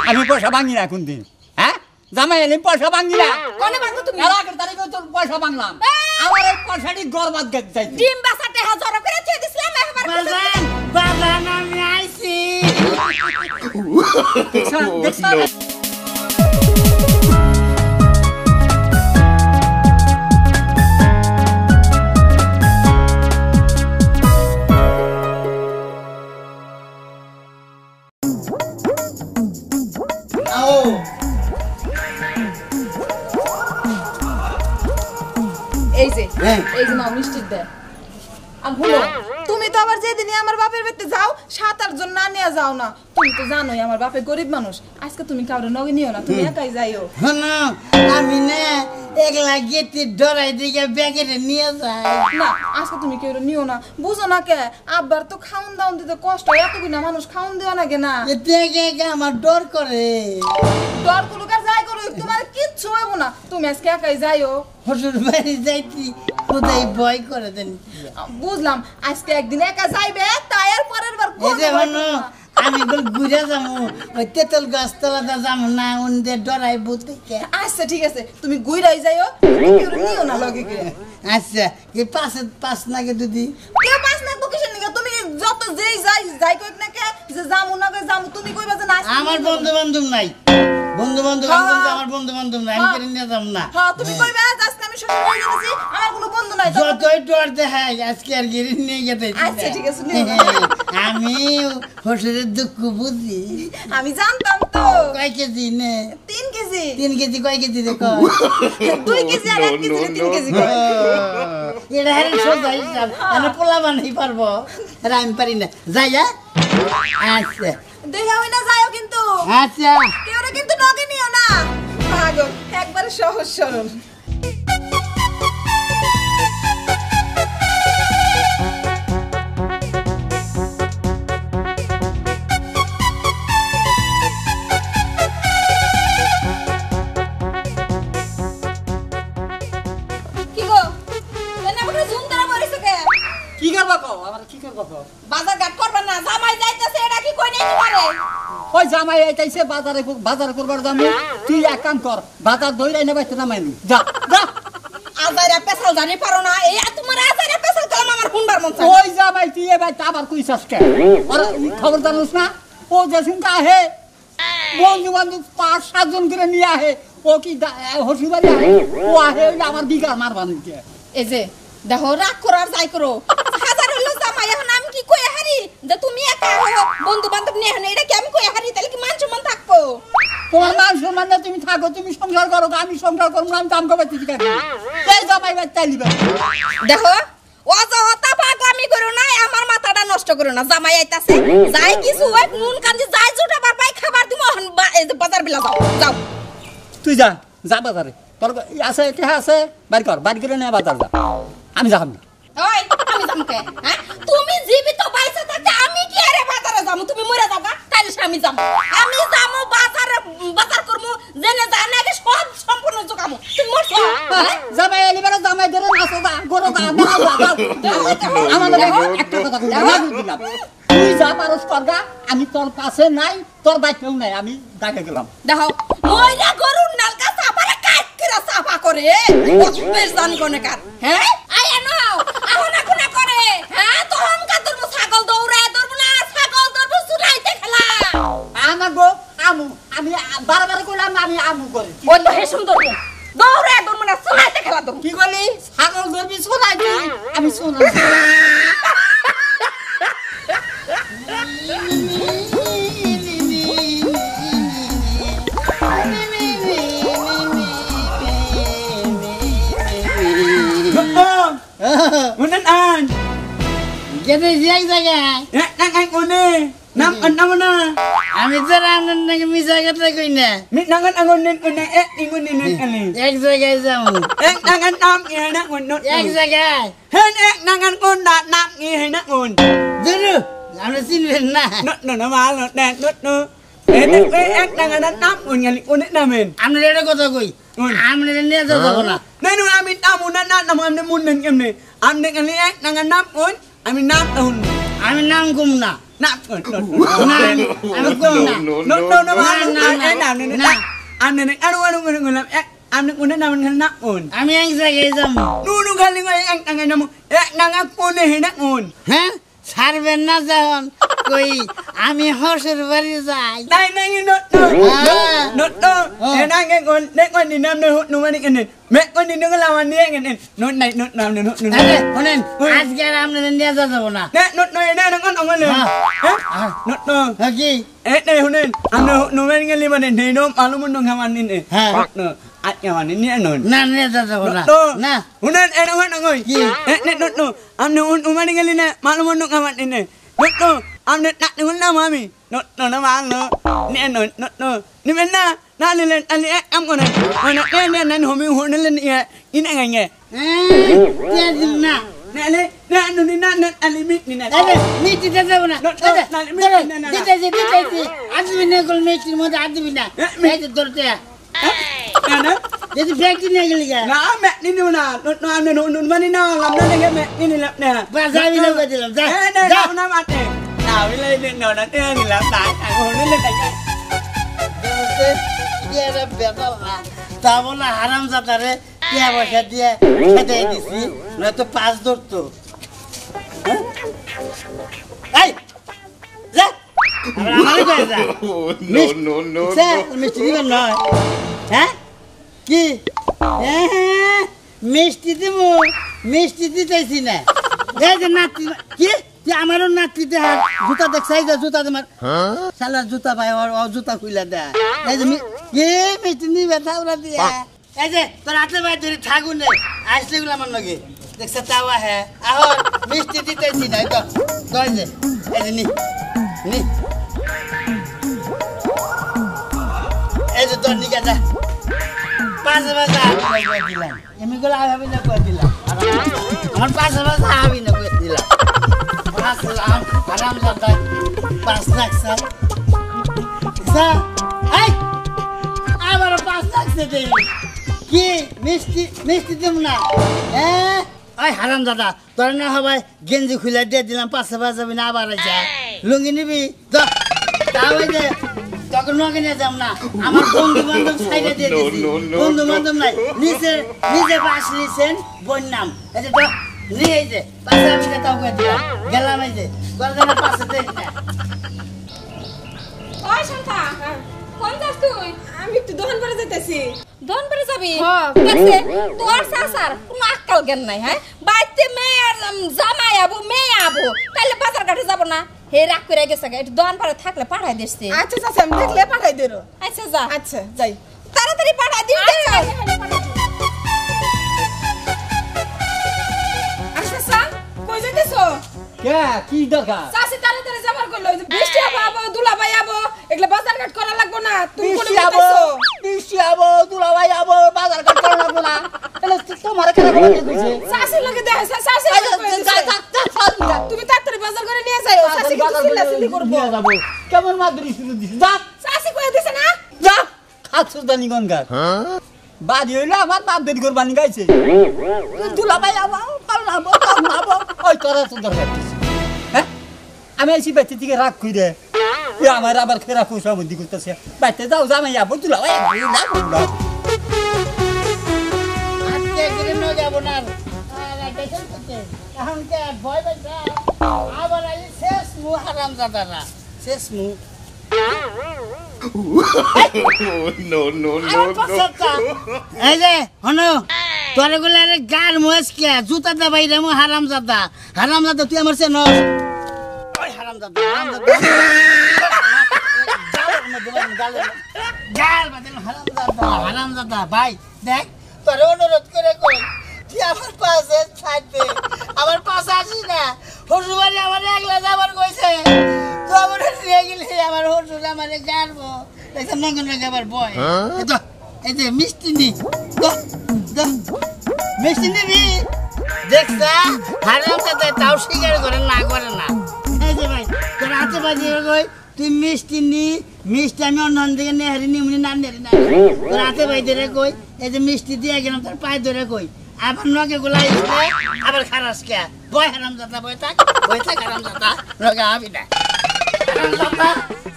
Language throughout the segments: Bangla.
আমি পয়সা ভাঙি না কোনদিন হ্যাঁ জামাই এলে পয়সা ভাঙি না কোনে ভাঙো তুমি এলাকার তারিখে তোর পয়সা ভাঙলাম আমার এই পয়সাটি গরবাদ গেছে যাই ডিম বাসাতে হাজার করে থুই দিছিলাম একবার বাজান আমি আইছি দেখছ এই যে না মিষ্টি দে আর হলো তুমি তো আবার যেদিনই আমার বাপের বাড়িতে যাও 7-8 জন না নিয়ে যাও না তুমি তো জানোই আমার বাপে গরিব মানুষ আজকে তুমি কাউরে নগে নিও না তুমি একাই যাইও না আমি না একলা গেতে ডরাই দিকে ব্যাগেটে নিয়ে যাই না আজকে তুমি কেউ নিও না বুঝো না কে আব্বার তো খাউন দাউন দিতে কষ্ট এতগুলো মানুষ খাউন দেওয়া লাগে না এতে আমার ডর করে ডর কুলুকার যাই করো তোমার কিচ্ছু হইব না তুমি আজকে একাই যাইও হসুর বাড়ি যাইতি কোথায় ভয় করে দেন বুঝলাম আজকে একদিন একা যাইবে তাই আর পরের বার এই যে হনো আমি ঘুরে যাবো ওই তেতল গাছতলাটা যাবো না ওদের ডরাই বুঝতে আচ্ছা ঠিক আছে তুমি ঘুরাই যাইও কেউ নিও না লগে কে আচ্ছা কি পাঁচ নাকি দিদি কেউ পাঁচ না তো কিসের নিগা তুমি যত যেই যাই কইক না কে যে জামু না জামু তুমি কইবা যে না আমার বন্ধু বান্ধব নাই বন্ধু বান্ধব আমার বন্ধু বান্ধব নাই আমি করে নিয়ে যাব না হ্যাঁ তুমি কইবা আজকে আমি শ্বশুর বাড়ি গেছি আমার কোনো বন্ধু নাই যতই ডর দেখাই আজকে আর গিরি নিয়ে যেতে আচ্ছা ঠিক আছে আমি হসুরের দুঃখ বুঝি আমি জানতাম তো কয় কেজি নে 3 কেজি 3 কেজি কয় কেজি দেখো 2 কেজি আর 1 কেজি 3 কেজি এটা হারে সোজা হিসাব আমি পোলা বানাই পারবো আর আমি পারি না যাই আচ্ছা দেখা হই না যাও কিন্তু আচ্ছা কেউ কিন্তু নগে নিও না পাগল একবার সহজ সরল কি করবা কও আমার কি করবা কও বাজার ঘাট করবা না জামাই যাইতেছে এটা কি কই নাই তোমারে ওই জামাই আইতাইছে বাজার করবার দামে তুই এক কাম কর বাজার ধইরাই না বাইতে নামাইনি যা যা আজারে পেছাল জানি পারো না এই তোমার আজারে পেছাল কালাম আমার হুন্ডার মন চায় ওই জামাই তুই এ ভাই আবার কইছাস কে আর খবর জানোস না ও যেসিনটা আহে বন্ধু বান্ধব 5-7 জন করে নিয়ে আহে ও কি হসুবাড়ি আহে ও আহে আমার বিঘা মারবানি কে এই যে দেখো রাগ করার যাই করো হাজার হইলো জামাই এখন আমি কি কই হারি যে তুমি একা বন্ধু বান্ধব নিয়ে হানি এটা কি আমি কই হারি তাহলে কি মান সম্মান থাকবো তোমার মান সম্মান না তুমি থাকো তুমি সংসার করো আমি সংসার করব না আমি কাম করব ঠিক আছে এই জামাই বাচ্চা লিবা দেখো অযথা পাগলামি করো না আমার মাথাটা নষ্ট করো না জামাই আইতাছে যাই কিছু হয় নুন কাঞ্জি যাই জুটাবার পাই খাবার দিমো বাজার বেলা যাও যাও তুই যা বাজারে তোর আছে কি আছে বাড়ি কর বাড়ি করে নে বাজার যা আমি যাব না ওই আমি যামু কে হ্যাঁ তুমি জীবিত বাইসা থাকতে আমি কি আরে বাজারে যামু তুমি মরে যাবা তাইলে আমি যামু বাজার করমু জেনে জানা আগে সব সম্পূর্ণ জোগামু তুমি মরছো জামাই এলিবার জামাই ধরে নাচো দা গরো দা আমার একটা কথা কই দিলাম তুই যা পারস করগা আমি তোর কাছে নাই তোর বাইকেও নাই আমি ডাকে গেলাম দেখো মইরা গরুর নালকা সাপারে কাট করে সাফা করে বেশ জান কোনে কার হ্যাঁ আয়া নাও আহনা কোনা করে হ্যাঁ তো হমকা তোর ছাগল দৌড়ায় ধরবো না ছাগল ধরবো চুলাইতে খেলা আমার গো আমি বারবার কইলাম আমি আমু করি ওই তো হে সুন্দর দৌড়ায় ধরবো না চুলাইতে খেলা ধরবো কি কইলি ছাগল ধরবি চুলাইতে আমি শুনলাম Unan an. Jadi siang saja. Ya, nang ang une. Nam an na. Ami terang nang misa kata ko ina. Mit nang an unen une ingun ani. Ek saja jamu. Nang an nam ngi na un. Ek saja. Hen nang an un da nam ngi na un. Dulu. Anu sin na. No ma no no. Nang an nam un ngali un na men. Amne leda kota koi. Amne ne to na. Nenu amin tamu na nam amne mun nen emne. Amne ngali nang an nam un. Amin nam un. Amin nam kumna. nắp ổn nốt না আমি কই না nốt nốt nó mà em làm nên ăn nên ăn người làm ăn được muốn làm mình nắp ổn আমি এক জায়গায় যাবো nu nu খালি anh নাম নাং কোন হে না ổn হ্যাঁ ছাড়বেন না যখন কই আমি হসের বাড়ি যাই নাই নাই nốt em đang cái con đấy con đi nam nơi nu mà đi cái này mẹ con đi nước làm ăn đi cái này nốt này nốt làm nốt আরে শুনেন আজকে আর আপনাদের নিয়ে যাবো না nè nốt này nè nó con ông cái này nốt কি eh đây hôm nay anh nu mà đi cái li mà này thì nó ăn luôn nó làm ăn đi này nốt ăn làm ăn đi nè nốt না নিয়ে যাবো না না hôm nay em nó ngồi nè nốt anh nu mà đi cái li nè mà luôn nó làm ăn đi này nốt anh nè đặt nó làm mà mi nốt nó ăn nó nè nốt nè bên na lên anh em con này nè hôm nay hôm nay lên in anh nghe কে দিন না nè lên nè nó đi nè anh đi mít nè আরে মিষ্টি দিতে যাবো না দিতেছি আসবি না কল মিষ্টির মধ্যে আর দিবি না এই যে ধরতে nè যদি ফ্যাক্টরি নিয়ে গেলি গা nè mẹ đi đâu nào nó ăn nó mà đi nào làm nó cái mẹ đi làm nè যাবি না কই দিলাম যা nè nào nó ăn nè nào đi lên nó nó đi làm tại hồi nó lên tại তা বলে হারাম জাতারে টিয়া পয়সা দিয়ে খেতে দিছি নয়তো পাঁচ ধরতো এই যা আমারই কয়ে যা মিষ্টি দিবেন নয় হ্যাঁ কি মিষ্টি দিব মিষ্টি দিতেছি না এই যে নাতি কি আমারও নাতিতে হাত জুতা দেখছাই যা জুতা তোমার শালা জুতা ভাই ও জুতা খুইলা দেয় এই যে কি মিষ্টি নিবে তাওরা দিয়া এই যে তোর হাতে ভাই ধরে থাকুনে আসলে গুলো আমার লগে দেখছ তাওয়া হ্যাঁ আহ মিষ্টি দিতেছি না তো কই যে এই যে নি এই যে তোর নিকা যা পাঁচ বাজা কই দিলাম এমনি গুলো আভাবি না কই দিলাম আমার পাঁচ বাজা আভাবি না কই দিলাম হারাম জাদা 5 লাখ স্যার এই আবার 5 লাখ দে কি মিষ্টি দেব না ওই হারাম জাদা তোর না হবে গেঞ্জি খুলে দিয়ে দিলাম 5 বাজাবি না আবার যা লুঙ্গি নিবি তো তাও এই যে তখন নগে নিয়ে যাব না আমার বন্ধু বান্ধব সাইডে দিয়ে দিছি বন্ধু বান্ধব নাই নিজে বাস লিছেন বন্যাম এই যে তো নিয়ে এই যে পাশে আমি তাও করে দিলাম গেলাম এই যে গরদানের পাশে দেখ না ওই শান্তা কোন যাস তুই আমি একটু দোকান পরে যাইতেছি দন পরে যাবি হ্যাঁ। দেখছে তোর সাসার কোনো আক্কাল জ্ঞান নাই হ্যাঁ বাইতে মেয়ে আর জামাই আবো মেয়ে আবো তাইলে বাজার ঘাটে যাব না হে রাগ করে গেছে একটু দন পরে থাকলে পাঠাই দিছি আচ্ছা আচ্ছা আমি দেখলে পাঠাই দেরো আচ্ছা যা আচ্ছা যাই তাড়াতাড়ি পাঠাই দিস আচ্ছা কই যাইতেছো কে কি দরকার চাষি তাড়াতাড়ি যাবার কইলো যে বৃষ্টি আবো দুলাভাই আবো এগুলা বাজার ঘাট করা লাগবো না তুমি কোন বৃষ্টি আবো দুলাভাই আবো বাজার ঘাট করা লাগবো না তাহলে তোমার কেন বলে দিয়েছে চাষি লাগে দেখে চাষি তুমি তাড়াতাড়ি বাজার করে নিয়ে যাও চাষি কিন্তু চিল্লাচিল্লি করবো যাবো কেমন মাদুরি শুরু দিছে যা চাষি কই দিছে না যা খাচ্ছ জানি গনগার বাড়ি হইলো আমার বাপ দেরি করবানি গাইছে দুলাভাই আবো পাল্লাবো কামাবো ওই তোরা তো দরকার হ্যাঁ আমি আইছি বাইতে থেকে রাগ কইরে আমার আবার খেরা পয়সা বুদ্ধি করতেছে বাইতে যাও জামাই আবো দুলাভাই আজকে গিরে ন যাব না এখন কে ভয় পাইছা আবার আই শেষ মু হারাম জাদারা শেষ মু no. এই যে হনো তোরে গুলা রে গার মোস কে জুতা দে বাইরে মু হারাম জাদা তুই আমার সে নস ওই হারাম জাদা হারাম জাদা ভাই দেখ তোরে অনুরোধ করে কই তুই আমার পাশে থাকবে আমার পাশে আসিস না হসুবাড়ি আমার একলা যাবার কইছে তো আমার নিয়ে গেলে আমার হসুর আমারে গারবো দেখলাম না কোন যাবার বয় এই যে মিষ্টি নি মিষ্টি নিবি দেখছা হারাম জাদা তাও স্বীকার করে না এই যে ভাই তোর হাতে বাজি কই তুই মিষ্টি আমি অন্য দিকে নেহারি নিমনি না নেহারি না তোর হাতে বাই ধরে কই এই যে মিষ্টি দিয়ে গেলাম তোর পায়ে ধরে কই আবার নগে গোলাই আবার খারাস কে বয় হারাম জাদা বয় থাক হারাম জাদা নগে আবি না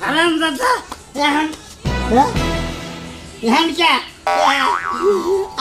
হারামজাদা এখন এখন কে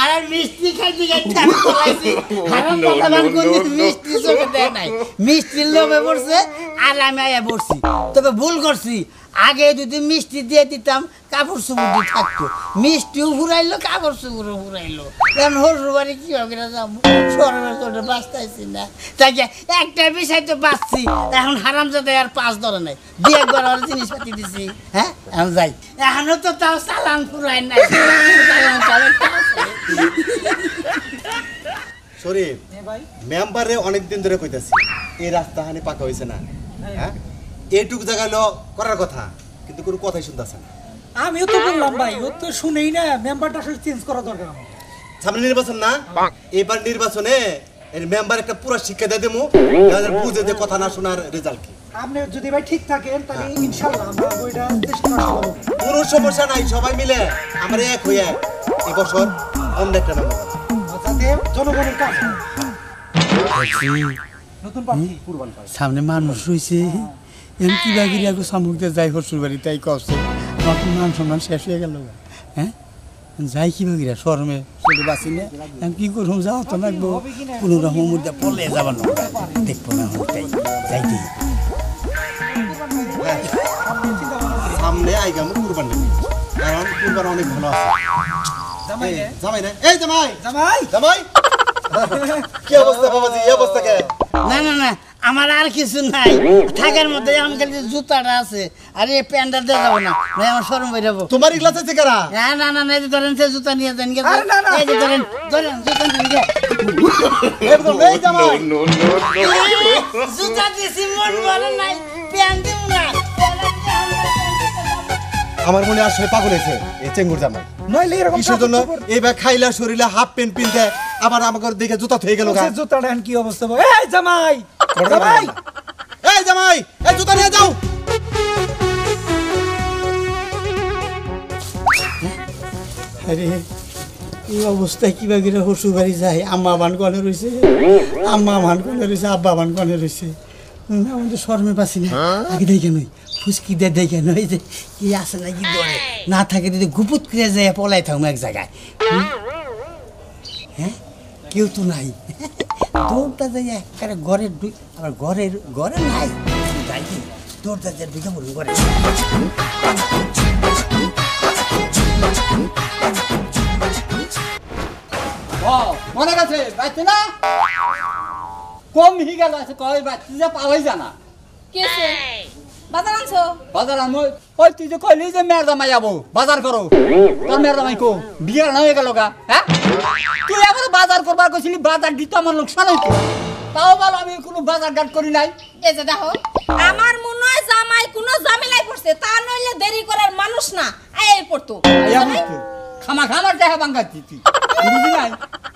আরে মিষ্টি খাইতে খাইতে আমি পলাইছি হারামজাদা আমার কোনদিন মিষ্টি চোখে দেয় নাই মিষ্টির লোভে পড়ছে আর আমি আয়া পড়ছি তবে ভুল করছি আগে যদি মিষ্টি দিয়ে দিতাম কাপড় চুপড় দিয়ে থাকতো মিষ্টিও ফুরাইলো কাপড় চুপড়ও ফুরাইলো এখন হরুর বাড়ি কিভাবে যাবো সরমের তোটা বাঁচতেছি না তাই একটা বিষয় তো বাঁচছি এখন হারামজাদা আর পাঁচ ধরে নাই দিয়ে একবার আর জিনিসপাতি দিছি হ্যাঁ এখন যাই এখনো তো তাও চালান ফুরাই নাই শরীফ মেম্বারে অনেকদিন ধরে কইতাছি এই রাস্তা হানি পাকা হইছে না হ্যাঁ এইটুক জায়গা লো করার কথা কিন্তু কোনো কথাই শুনতাছে না আমিও তো বললাম ভাই ও তো শুনেই না মেম্বারটা আসলে চেঞ্জ করা দরকার আমার সামনে নির্বাচন না এবার নির্বাচনে এর মেম্বার একটা পুরো শিক্ষা দিয়ে দেবো বুঝে যে কথা না শোনার রেজাল্ট কি আপনি যদি ভাই ঠিক থাকেন তাহলে ইনশাআল্লাহ আমরা ওইটা চেষ্টা করব কোনো সমস্যা নাই সবাই মিলে আমরা এক হয়ে এই বছর অন্য একটা মেম্বার যাতে জনগণের কাজ নতুন প্রার্থী কুরবান পায় সামনে মানুষ রয়েছে এম কি বাগিরি আগে সামুকতে যাই হসুর বাড়ি তাই কষ্ট আমার তো মান সম্মান শেষ হয়ে গেল হ্যাঁ যাই কি বাগিরা শরমে চলে বাঁচি না আমি কি করবো যাও তো লাগবো কোনো রকম মুদ্রা পড়লে যাবার না দেখবো না তাই যাইতে সামনে আইগাম কুরবান নেবে কারণ কুরবান অনেক ভালো আছে জামাই না এই জামাই জামাই জামাই কি অবস্থা বাবাজি এই অবস্থা কে না না না আমার আর কিছু নাই থাকার মধ্যে আমার খালি জুতাটা আছে আর এই প্যান্টটা দিয়ে যাবো না আমার শরম হয়ে যাবো তোমার গ্লাস আছে কারা না না না না এই যে ধরেন সে জুতা নিয়ে যান এই যে ধরেন ধরেন জুতা নিয়ে একদম এই জামাই No, no, no. জুতা দিছি মন ভালো নাই প্যান্ট দিব না আমার মনে আসলে পাগল হয়েছে এই চেঙ্গুর জামাই নইলে এরকম কিসের জন্য এইবার খাইলা শরীরে হাফ প্যান্ট পিনতে আবার আমাকে দেখে জুতা থয়ে গেল গা জুতাটা এখন কি অবস্থা ভাই এই জামাই জামাই এই জামাই এই জুতা নিয়ে যাও আরে এই অবস্থায় কিবা গিয়ে হসুর বাড়ি যায় আম্মা বান কনে রয়েছে আম্মা বান কনে রয়েছে আব্বা বান কনে রয়েছে আমাদের শর্মে পাচ্ছি না আগে দেখে নই ফুসকি দিয়ে দেখে নই যে কি আছে নাকি দৌড়ে না থাকে যদি গুপুত করে যায় পলাই থাকুন এক জায়গায় হ্যাঁ কেউ তো নাই দৌড়টা যাই একেবারে ঘরের আবার ঘরের ঘরে নাই যাই দৌড়টা যাই ঢুকে পড়ুন ঘরে মনে গেছে বাচ্চা না কম হি গেল আছে কই বাচ্চা যে পাওয়াই জানা কেছে বাজার আনছো বাজার আমি ওই তুই যে কইলি যে মেয়ের জামাই যাবো বাজার করো তোর মেয়ের জামাই কো বিয়ে না হয়ে গেল গা হ্যাঁ তুই আবার বাজার করবার কইছিলি বাজার দিতে আমার লোকসান হইতো তাও বল আমি কোনো বাজার ঘাট করি নাই এই যে দেখো আমার মনে হয় জামাই কোনো ঝামেলায় পড়ছে তা নইলে দেরি করার মানুষ না এই পড়তো খামা খামার দেখা বাঙ্গা দিতি বুঝি নাই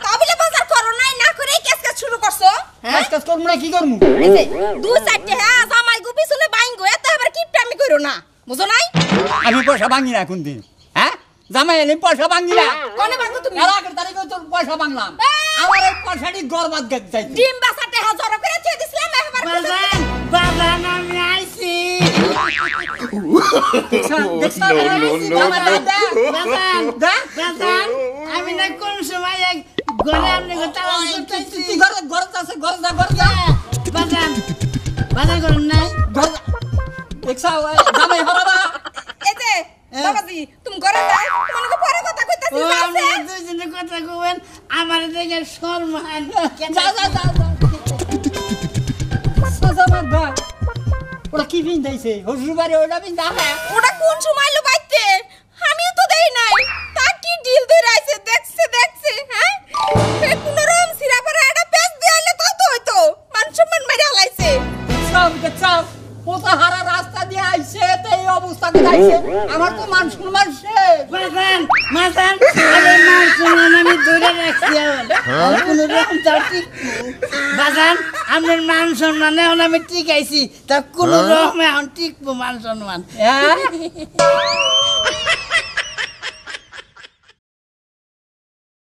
তাহলে বাজার করো নাই না করে কেস শুরু করছো হ্যাঁ কাজ করব না কি করমু এই যে দুই চারটে হ্যাঁ জামাই গো পিছনে বাইঙ্গো এত আবার কিপটামি কইরো না বুঝো নাই আমি পয়সা ভাঙি না কোনদিন হ্যাঁ জামাই এলে পয়সা ভাঙি না কোনে ভাঙো তুমি এর আগের তারিখে তোর পয়সা ভাঙলাম আমার এই পয়সাটি গরবাদ গেছে যাইতে ডিম বাসাতে হাজার করে থুই দিছিলাম একবার বাজান বাজান আমি আইছি বাজান আমি না কোন সময় এক ঘরে আপনি তালা করতেছি ঘরে আছে ঘরে যা বাজান বাজার করেন নাই ঘর একসা জামাই হরাবা এই যে বাবাজি তুমি ঘরে যাও তোমাকে পরে কথা কইতাছি ও আছে আপনি দুইজনে কথা কইবেন আমার দেখে শরমান যা সাজামার ভাই ওরা কি বিন দিয়েছে হুজুর বাড়ি ওটা বিন দেখা ওটা কোন সময় লো বাইতে আমিও তো দেই নাই তা কি ডিল ধরে আইছে দেখছে হ্যাঁ এ কোন রকম সিরা পরে এটা পেছ দিয়ালে তো হইতো মান সম্মান মেরে হালাইছে সব পোতা হারা রাস্তা দিয়ে আইছে তো এই অবস্থা করে আইছে আমার তো মান সম্মান শেষ বাজান মাজান আরে মান সম্মান আমি ধরে রাখছি আর কোন রকম তাও ঠিক বাজান আপনার মান সম্মান এখন আমি ঠিক আইছি তা কোন রকম এখন টিকবো মান সম্মান হ্যাঁ